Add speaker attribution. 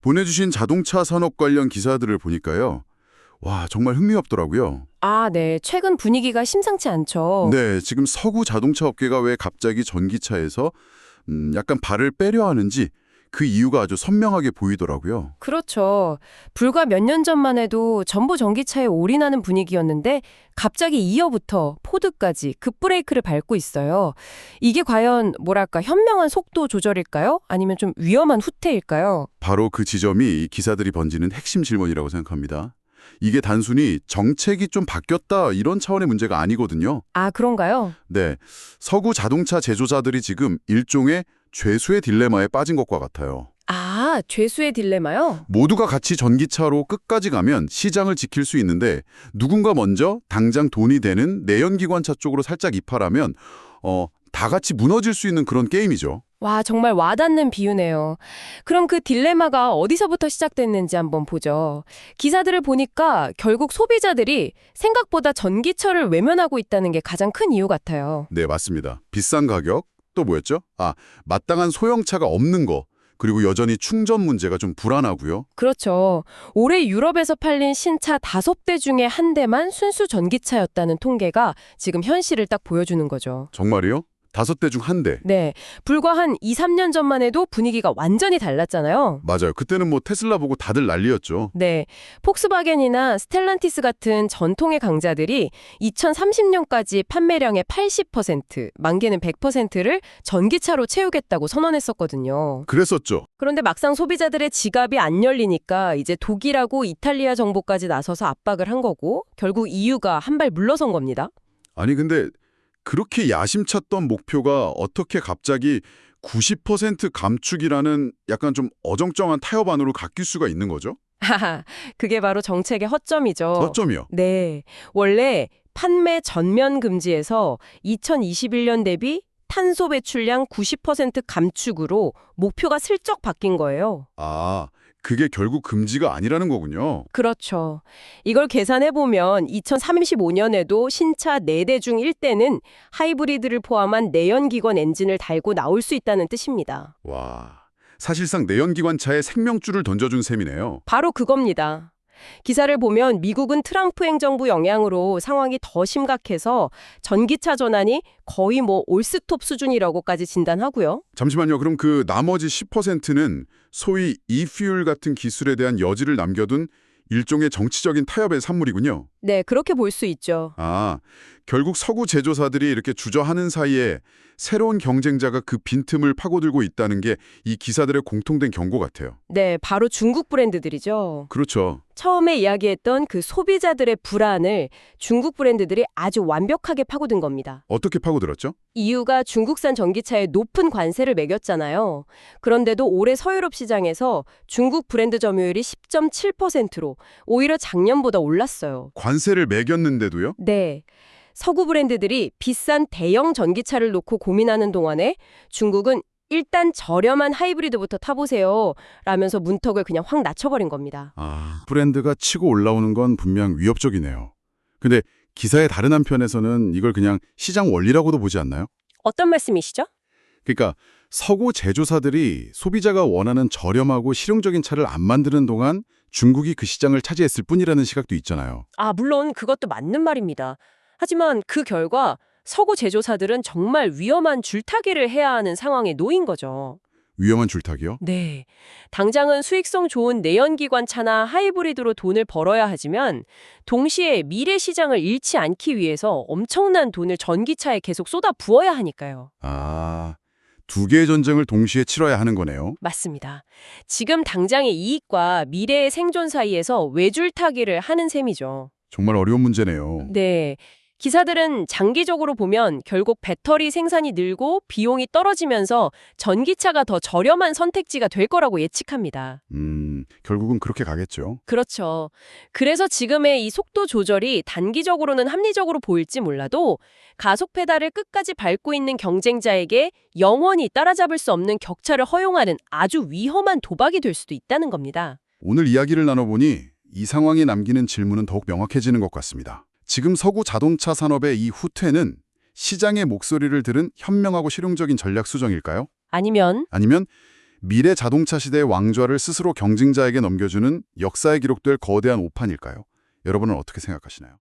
Speaker 1: 보내주신 자동차 산업 관련 기사들을 보니까요. 와, 정말 흥미롭더라고요.
Speaker 2: 아, 네. 최근 분위기가 심상치 않죠.
Speaker 1: 네, 지금 서구 자동차 업계가 왜 갑자기 전기차에서 약간 발을 빼려 하는지 그 이유가 아주 선명하게 보이더라고요.
Speaker 2: 그렇죠. 불과 몇 년 전만 해도 전부 전기차에 올인하는 분위기였는데 갑자기 이어부터 포드까지 급브레이크를 밟고 있어요. 이게 과연 뭐랄까 현명한 속도 조절일까요? 아니면 좀 위험한 후퇴일까요?
Speaker 1: 바로 그 지점이 이 기사들이 번지는 핵심 질문이라고 생각합니다. 이게 단순히 정책이 좀 바뀌었다 이런 차원의 문제가 아니거든요.
Speaker 2: 아, 그런가요?
Speaker 1: 네, 서구 자동차 제조사들이 지금 일종의 죄수의 딜레마에 빠진 것과 같아요.
Speaker 2: 아, 죄수의 딜레마요?
Speaker 1: 모두가 같이 전기차로 끝까지 가면 시장을 지킬 수 있는데 누군가 먼저 당장 돈이 되는 내연기관차 쪽으로 살짝 이탈하면 다 같이 무너질 수 있는 그런 게임이죠.
Speaker 2: 와, 정말 와닿는 비유네요. 그럼 그 딜레마가 어디서부터 시작됐는지 한번 보죠. 기사들을 보니까 결국 소비자들이 생각보다 전기차를 외면하고 있다는 게 가장 큰 이유 같아요.
Speaker 1: 네, 맞습니다. 비싼 가격, 또 뭐였죠? 마땅한 소형차가 없는 거, 그리고 여전히 충전 문제가 좀 불안하고요.
Speaker 2: 그렇죠. 올해 유럽에서 팔린 신차 5대 중에 한 대만 순수 전기차였다는 통계가 지금 현실을 딱 보여주는 거죠.
Speaker 1: 정말이요? 5대 중 한 대.
Speaker 2: 네, 불과 한 2, 3년 전만 해도 분위기가 완전히 달랐잖아요.
Speaker 1: 맞아요. 그때는 뭐 테슬라 보고 다들 난리였죠.
Speaker 2: 네, 폭스바겐이나 스텔란티스 같은 전통의 강자들이 2030년까지 판매량의 80%, 만개는 100%를 전기차로 채우겠다고 선언했었거든요.
Speaker 1: 그랬었죠.
Speaker 2: 그런데 막상 소비자들의 지갑이 안 열리니까 이제 독일하고 이탈리아 정부까지 나서서 압박을 한 거고 결국 EU가 한 발 물러선 겁니다.
Speaker 1: 아니 근데 그렇게 야심찼던 목표가 어떻게 갑자기 90% 감축이라는 약간 좀 어정쩡한 타협 안으로 바뀔 수가 있는 거죠?
Speaker 2: 하하, 그게 바로 정책의 허점이죠.
Speaker 1: 어점이요.
Speaker 2: 네, 원래 판매 전면 금지에서 2021년 대비 탄소 배출량 90% 감축으로 목표가 슬쩍 바뀐 거예요.
Speaker 1: 그게 결국 금지가 아니라는 거군요.
Speaker 2: 그렇죠. 이걸 계산해보면 2035년에도 신차 4대 중 1대는 하이브리드를 포함한 내연기관 엔진을 달고 나올 수 있다는 뜻입니다.
Speaker 1: 와, 사실상 내연기관차에 생명줄을 던져준 셈이네요.
Speaker 2: 바로 그겁니다. 기사를 보면 미국은 트럼프 행정부 영향으로 상황이 더 심각해서 전기차 전환이 거의 올스톱 수준이라고까지 진단하고요.
Speaker 1: 잠시만요. 그럼 그 나머지 10%는 소위 e-fuel 같은 기술에 대한 여지를 남겨둔 일종의 정치적인 타협의 산물이군요.
Speaker 2: 네, 그렇게 볼 수 있죠.
Speaker 1: 결국 서구 제조사들이 이렇게 주저하는 사이에 새로운 경쟁자가 그 빈틈을 파고들고 있다는 게 이 기사들의 공통된 경고 같아요.
Speaker 2: 네, 바로 중국 브랜드들이죠.
Speaker 1: 그렇죠.
Speaker 2: 처음에 이야기했던 그 소비자들의 불안을 중국 브랜드들이 아주 완벽하게 파고든 겁니다.
Speaker 1: 어떻게 파고들었죠?
Speaker 2: EU가 중국산 전기차에 높은 관세를 매겼잖아요. 그런데도 올해 서유럽 시장에서 중국 브랜드 점유율이 10.7%로 오히려 작년보다 올랐어요.
Speaker 1: 관세를 매겼는데도요?
Speaker 2: 네. 서구 브랜드들이 비싼 대형 전기차를 놓고 고민하는 동안에 중국은 일단 저렴한 하이브리드부터 타보세요 라면서 문턱을 그냥 확 낮춰버린 겁니다.
Speaker 1: 브랜드가 치고 올라오는 건 분명 위협적이네요. 근데 기사의 다른 한편에서는 이걸 그냥 시장 원리라고도 보지 않나요?
Speaker 2: 어떤 말씀이시죠?
Speaker 1: 그러니까 서구 제조사들이 소비자가 원하는 저렴하고 실용적인 차를 안 만드는 동안 중국이 그 시장을 차지했을 뿐이라는 시각도 있잖아요.
Speaker 2: 물론 그것도 맞는 말입니다. 하지만 그 결과 서구 제조사들은 정말 위험한 줄타기를 해야 하는 상황에 놓인 거죠.
Speaker 1: 위험한 줄타기요?
Speaker 2: 네. 당장은 수익성 좋은 내연기관차나 하이브리드로 돈을 벌어야 하지만 동시에 미래 시장을 잃지 않기 위해서 엄청난 돈을 전기차에 계속 쏟아 부어야 하니까요.
Speaker 1: 두 개의 전쟁을 동시에 치러야 하는 거네요.
Speaker 2: 맞습니다. 지금 당장의 이익과 미래의 생존 사이에서 외줄타기를 하는 셈이죠.
Speaker 1: 정말 어려운 문제네요.
Speaker 2: 네. 기사들은 장기적으로 보면 결국 배터리 생산이 늘고 비용이 떨어지면서 전기차가 더 저렴한 선택지가 될 거라고 예측합니다.
Speaker 1: 결국은 그렇게 가겠죠.
Speaker 2: 그렇죠. 그래서 지금의 이 속도 조절이 단기적으로는 합리적으로 보일지 몰라도 가속 페달을 끝까지 밟고 있는 경쟁자에게 영원히 따라잡을 수 없는 격차를 허용하는 아주 위험한 도박이 될 수도 있다는 겁니다.
Speaker 1: 오늘 이야기를 나눠보니 이 상황이 남기는 질문은 더욱 명확해지는 것 같습니다. 지금 서구 자동차 산업의 이 후퇴는 시장의 목소리를 들은 현명하고 실용적인 전략 수정일까요?
Speaker 2: 아니면
Speaker 1: 아니면 미래 자동차 시대의 왕좌를 스스로 경쟁자에게 넘겨주는 역사에 기록될 거대한 오판일까요? 여러분은 어떻게 생각하시나요?